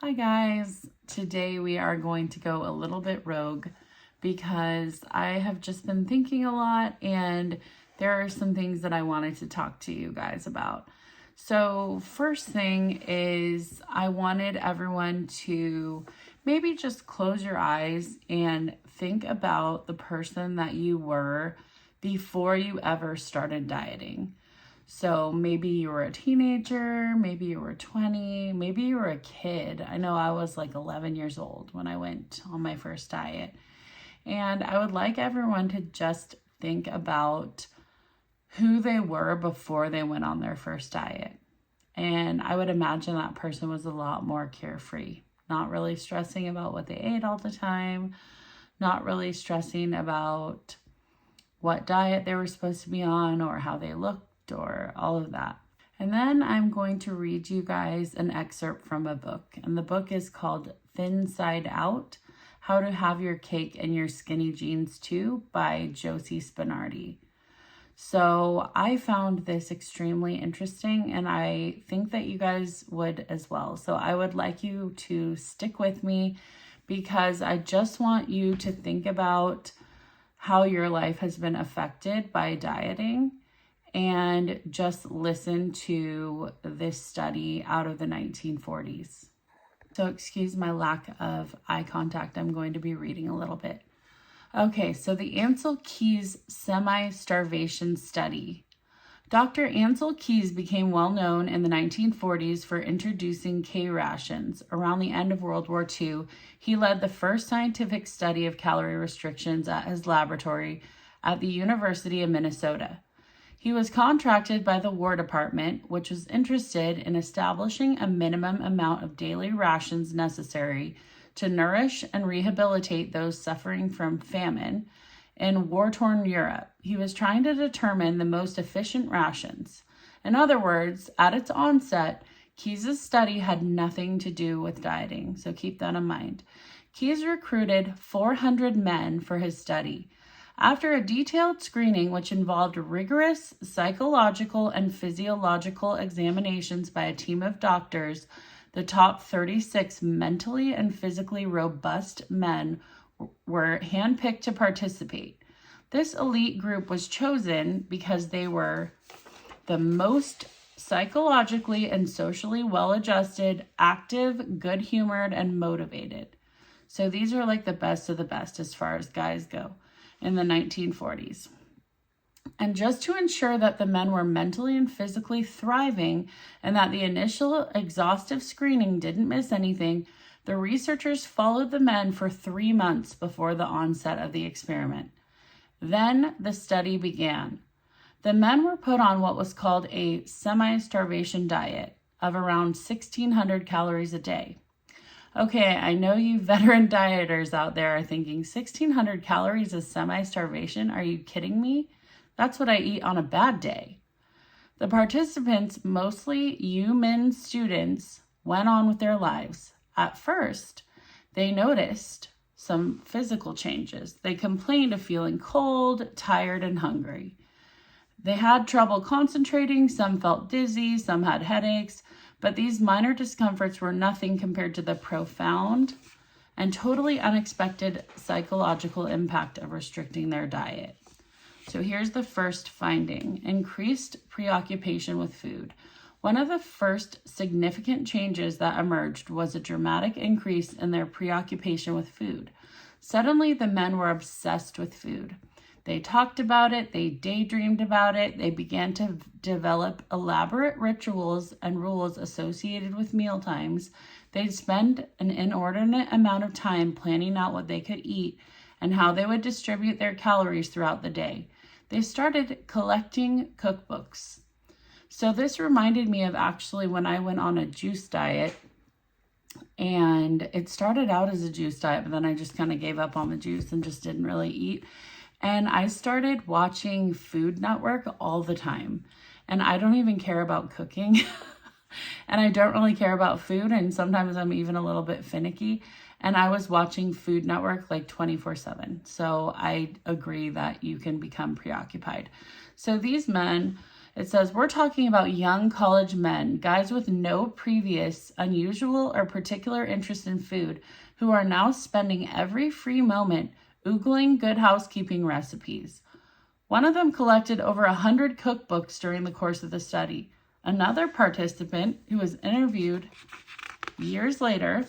Hi guys, today we are going to go a little bit rogue because I have just been thinking a lot and there are some things that I wanted to talk to you guys about. So first thing is I wanted everyone to maybe just close your eyes and think about the person that you were before you ever started dieting. So maybe you were a teenager, maybe you were 20, maybe you were a kid. I know I was like 11 years old when I went on my first diet. And I would like everyone to just think about who they were before they went on their first diet. And I would imagine that person was a lot more carefree, not really stressing about what they ate all the time, not really stressing about what diet they were supposed to be on or how they looked or all of that. And then I'm going to read you guys an excerpt from a book. And the book is called Thin Side Out, How to Have Your Cake and Your Skinny Jeans Too by Josie Spinardi. So I found this extremely interesting and I think that you guys would as well. So I would like you to stick with me because I just want you to think about how your life has been affected by dieting and just listen to this study out of the 1940s. So excuse my lack of eye contact. I'm going to be reading a little bit. Okay, so the Ancel Keys Semi-Starvation Study. Dr. Ancel Keys became well known in the 1940s for introducing K rations. Around the end of World War II, he led the first scientific study of calorie restrictions at his laboratory at the University of Minnesota. He was contracted by the War Department, which was interested in establishing a minimum amount of daily rations necessary to nourish and rehabilitate those suffering from famine in war-torn Europe. He was trying to determine the most efficient rations. In other words, at its onset, Keys' study had nothing to do with dieting, so keep that in mind. Keys recruited 400 men for his study. After a detailed screening, which involved rigorous psychological and physiological examinations by a team of doctors, the top 36 mentally and physically robust men were handpicked to participate. This elite group was chosen because they were the most psychologically and socially well-adjusted, active, good-humored, and motivated. So these are like the best of the best as far as guys go in the 1940s. And just to ensure that the men were mentally and physically thriving and that the initial exhaustive screening didn't miss anything, the researchers followed the men for 3 months before the onset of the experiment. Then the study began. The men were put on what was called a semi-starvation diet of around 1,600 calories a day. Okay, I know you veteran dieters out there are thinking 1,600 calories is semi-starvation. Are you kidding me? That's what I eat on a bad day. The participants, mostly UMin students, went on with their lives. At first, they noticed some physical changes. They complained of feeling cold, tired, and hungry. They had trouble concentrating, some felt dizzy, some had headaches, but these minor discomforts were nothing compared to the profound and totally unexpected psychological impact of restricting their diet. So here's the first finding: increased preoccupation with food. One of the first significant changes that emerged was a dramatic increase in their preoccupation with food. Suddenly, the men were obsessed with food. They talked about it, they daydreamed about it, they began to develop elaborate rituals and rules associated with meal times. They'd spend an inordinate amount of time planning out what they could eat and how they would distribute their calories throughout the day. They started collecting cookbooks. So this reminded me of actually when I went on a juice diet, and it started out as a juice diet, but then I just kind of gave up on the juice and just didn't really eat. And I started watching Food Network all the time. And I don't even care about cooking. And I don't really care about food. And sometimes I'm even a little bit finicky. And I was watching Food Network like 24/7. So I agree that you can become preoccupied. So these men, It says, we're talking about young college men, guys with no previous unusual or particular interest in food, who are now spending every free moment Googling Good Housekeeping recipes. One of them collected over 100 cookbooks during the course of the study. Another participant, who was interviewed years later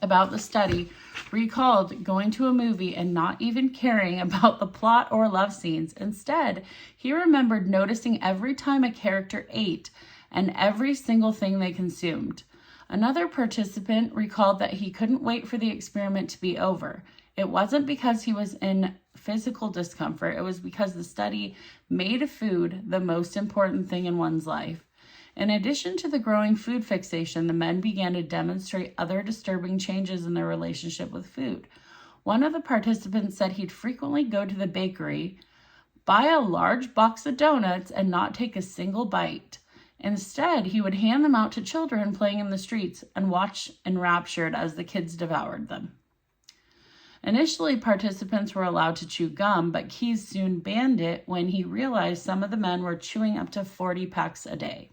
about the study, recalled going to a movie and not even caring about the plot or love scenes. Instead, he remembered noticing every time a character ate and every single thing they consumed. Another participant recalled that he couldn't wait for the experiment to be over. It wasn't because he was in physical discomfort. It was because the study made food the most important thing in one's life. In addition to the growing food fixation, the men began to demonstrate other disturbing changes in their relationship with food. One of the participants said he'd frequently go to the bakery, buy a large box of donuts, and not take a single bite. Instead, he would hand them out to children playing in the streets and watch enraptured as the kids devoured them. Initially, participants were allowed to chew gum, but Keyes soon banned it when he realized some of the men were chewing up to 40 packs a day.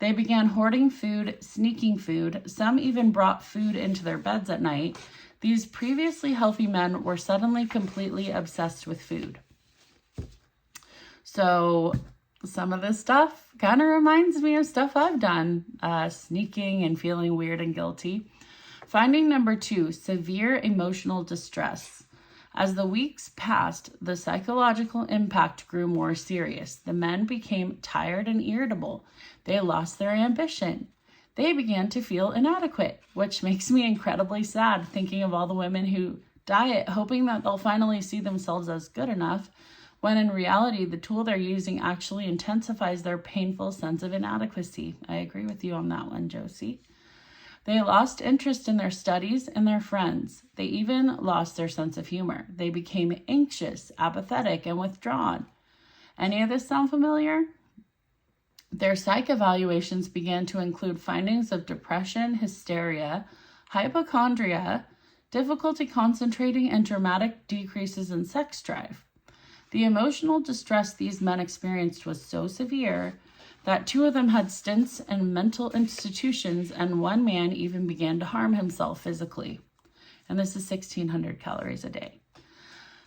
They began hoarding food, sneaking food. Some even brought food into their beds at night. These previously healthy men were suddenly completely obsessed with food. So some of this stuff kind of reminds me of stuff I've done, sneaking and feeling weird and guilty. Finding number 2, severe emotional distress. As the weeks passed, the psychological impact grew more serious. The men became tired and irritable. They lost their ambition. They began to feel inadequate, which makes me incredibly sad thinking of all the women who diet hoping that they'll finally see themselves as good enough, when in reality, the tool they're using actually intensifies their painful sense of inadequacy. I agree with you on that one, Josie. They lost interest in their studies and their friends. They even lost their sense of humor. They became anxious, apathetic, and withdrawn. Any of this sound familiar? Their psych evaluations began to include findings of depression, hysteria, hypochondria, difficulty concentrating, and dramatic decreases in sex drive. The emotional distress these men experienced was so severe that 2 of them had stints in mental institutions, and one man even began to harm himself physically. And this is 1,600 calories a day.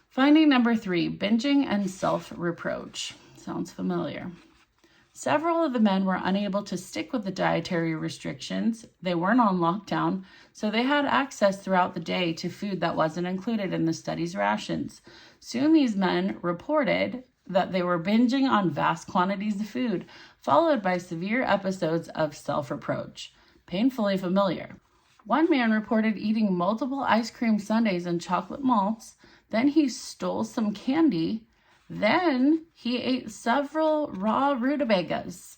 Finding number 3, binging and self-reproach. Sounds familiar. Several of the men were unable to stick with the dietary restrictions. They weren't on lockdown, so they had access throughout the day to food that wasn't included in the study's rations. Soon these men reported that they were binging on vast quantities of food, followed by severe episodes of self-reproach. Painfully familiar. One man reported eating multiple ice cream sundaes and chocolate malts. Then he stole some candy. Then he ate several raw rutabagas.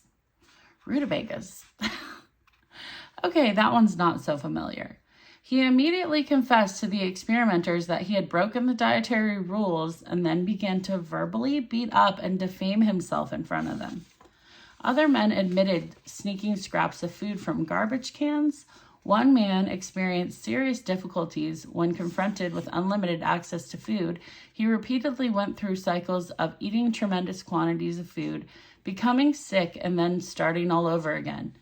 Rutabagas. Okay, that one's not so familiar. He immediately confessed to the experimenters that he had broken the dietary rules and then began to verbally beat up and defame himself in front of them. Other men admitted sneaking scraps of food from garbage cans. One man experienced serious difficulties when confronted with unlimited access to food. He repeatedly went through cycles of eating tremendous quantities of food, becoming sick, and then starting all over again.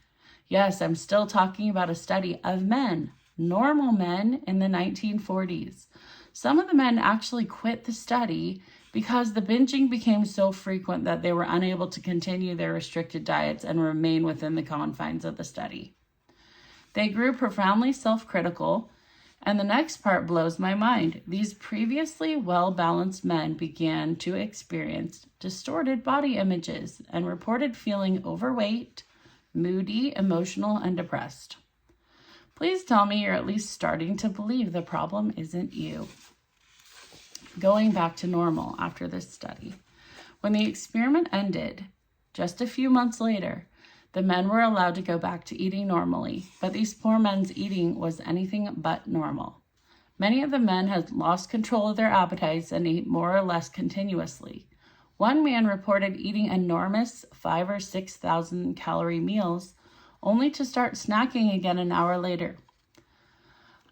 Yes, I'm still talking about a study of men, normal men in the 1940s. Some of the men actually quit the study because the binging became so frequent that they were unable to continue their restricted diets and remain within the confines of the study. They grew profoundly self-critical, and the next part blows my mind. These previously well-balanced men began to experience distorted body images and reported feeling overweight, moody, emotional, and depressed. Please tell me you're at least starting to believe the problem isn't you. Going back to normal after this study. When the experiment ended, just a few months later, the men were allowed to go back to eating normally, but these poor men's eating was anything but normal. Many of the men had lost control of their appetites and ate more or less continuously. One man reported eating enormous 5,000 or 6,000 calorie meals, only to start snacking again an hour later.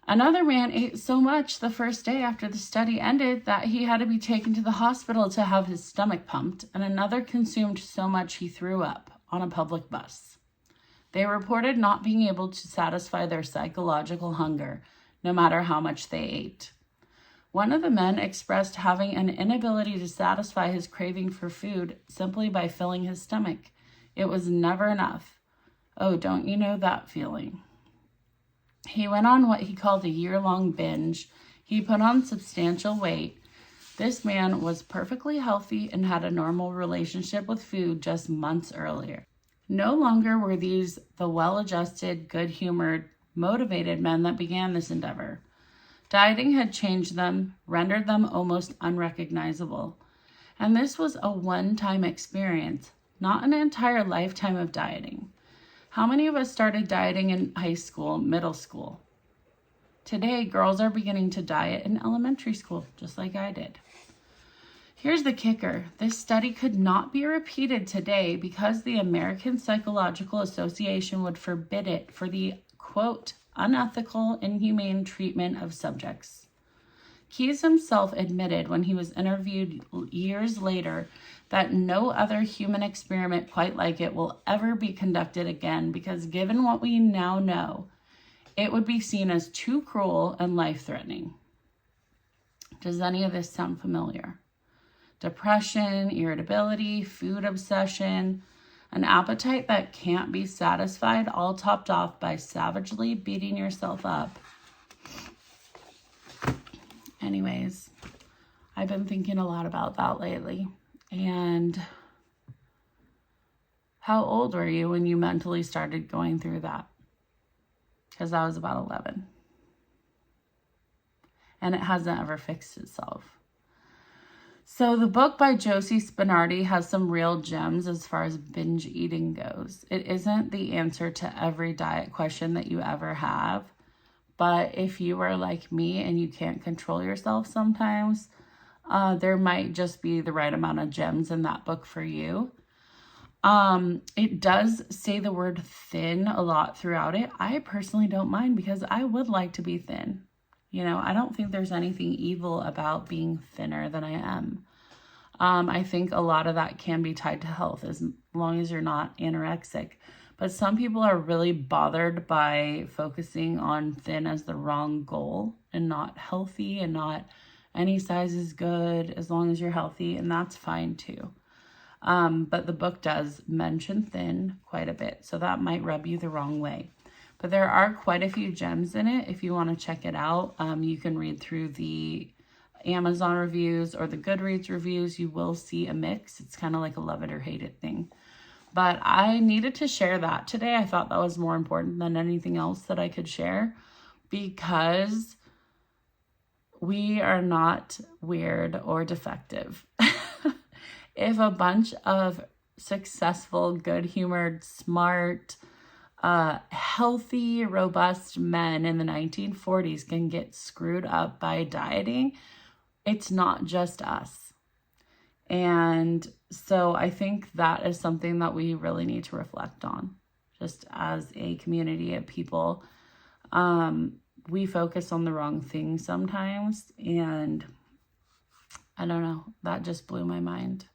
Another man ate so much the first day after the study ended that he had to be taken to the hospital to have his stomach pumped, and another consumed so much he threw up on a public bus. They reported not being able to satisfy their psychological hunger, no matter how much they ate. One of the men expressed having an inability to satisfy his craving for food simply by filling his stomach. It was never enough. Oh, don't you know that feeling? He went on what he called a year-long binge. He put on substantial weight. This man was perfectly healthy and had a normal relationship with food just months earlier. No longer were these the well-adjusted, good-humored, motivated men that began this endeavor. Dieting had changed them, rendered them almost unrecognizable. And this was a one-time experience, not an entire lifetime of dieting. How many of us started dieting in high school, middle school? Today, girls are beginning to diet in elementary school, just like I did. Here's the kicker. This study could not be repeated today because the American Psychological Association would forbid it for the, quote, unethical, inhumane treatment of subjects. Keyes himself admitted when he was interviewed years later that no other human experiment quite like it will ever be conducted again because given what we now know, it would be seen as too cruel and life-threatening. Does any of this sound familiar? Depression, irritability, food obsession, an appetite that can't be satisfied, all topped off by savagely beating yourself up. Anyways, I've been thinking a lot about that lately. And how old were you when you mentally started going through that? Because I was about 11. And it hasn't ever fixed itself. So the book by Josie Spinardi has some real gems as far as binge eating goes. It isn't the answer to every diet question that you ever have. But if you are like me and you can't control yourself sometimes, there might just be the right amount of gems in that book for you. It does say the word thin a lot throughout it. I personally don't mind because I would like to be thin. You know, I don't think there's anything evil about being thinner than I am. I think a lot of that can be tied to health as long as you're not anorexic. But some people are really bothered by focusing on thin as the wrong goal and not healthy and not any size is good as long as you're healthy, and that's fine too. But the book does mention thin quite a bit, so that might rub you the wrong way. But there are quite a few gems in it. If you want to check it out, you can read through the Amazon reviews or the Goodreads reviews. You will see a mix. It's kind of like a love it or hate it thing. But I needed to share that today. I thought that was more important than anything else that I could share because we are not weird or defective. If a bunch of successful, good-humored, smart, healthy, robust men in the 1940s can get screwed up by dieting, it's not just us. And so I think that is something that we really need to reflect on. Just as a community of people, we focus on the wrong things sometimes. And I don't know, that just blew my mind.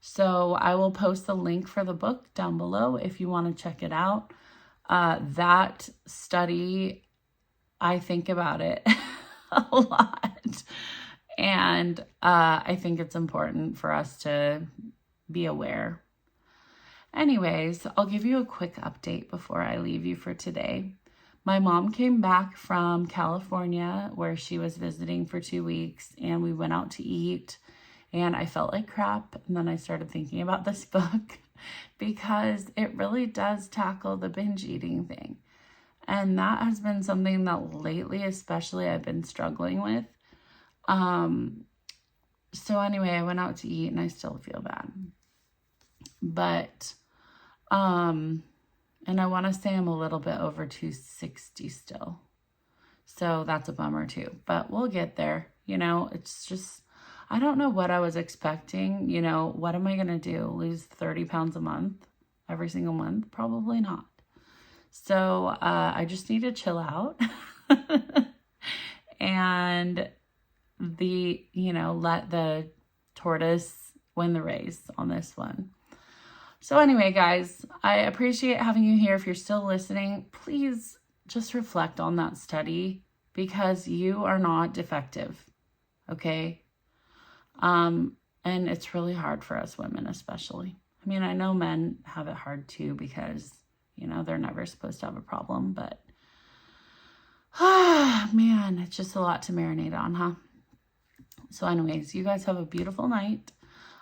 So I will post the link for the book down below if you want to check it out. That study, I think about it a lot. And I think it's important for us to be aware. Anyways, I'll give you a quick update before I leave you for today. My mom came back from California where she was visiting for 2 weeks, and we went out to eat, and I felt like crap. And then I started thinking about this book because it really does tackle the binge eating thing. And that has been something that lately, especially, I've been struggling with. So anyway, I went out to eat and I still feel bad. But, and I want to say I'm a little bit over 260 still. So that's a bummer too, but we'll get there. You know, it's just, I don't know what I was expecting. You know, what am I going to do? Lose 30 pounds a month every single month? Probably not. So, I just need to chill out. and let the tortoise win the race on this one. So anyway, guys, I appreciate having you here. If you're still listening, please just reflect on that study, because you are not defective, okay? And it's really hard for us women, especially. I mean, I know men have it hard too, because, they're never supposed to have a problem, but, man, it's just a lot to marinate on, huh? So anyways, you guys have a beautiful night.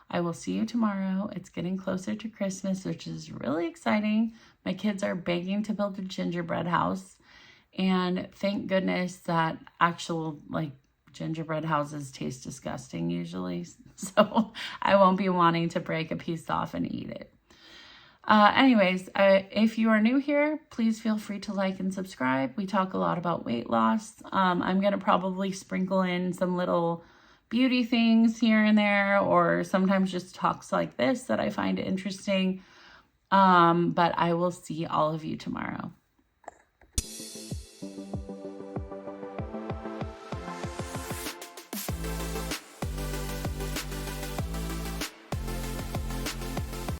I will see you tomorrow. It's getting closer to Christmas, which is really exciting. My kids are begging to build a gingerbread house. And thank goodness that actual, gingerbread houses taste disgusting usually. So I won't be wanting to break a piece off and eat it. Anyways, if you are new here, please feel free to like and subscribe. We talk a lot about weight loss. I'm going to probably sprinkle in some little beauty things here and there, or sometimes just talks like this that I find interesting. But I will see all of you tomorrow.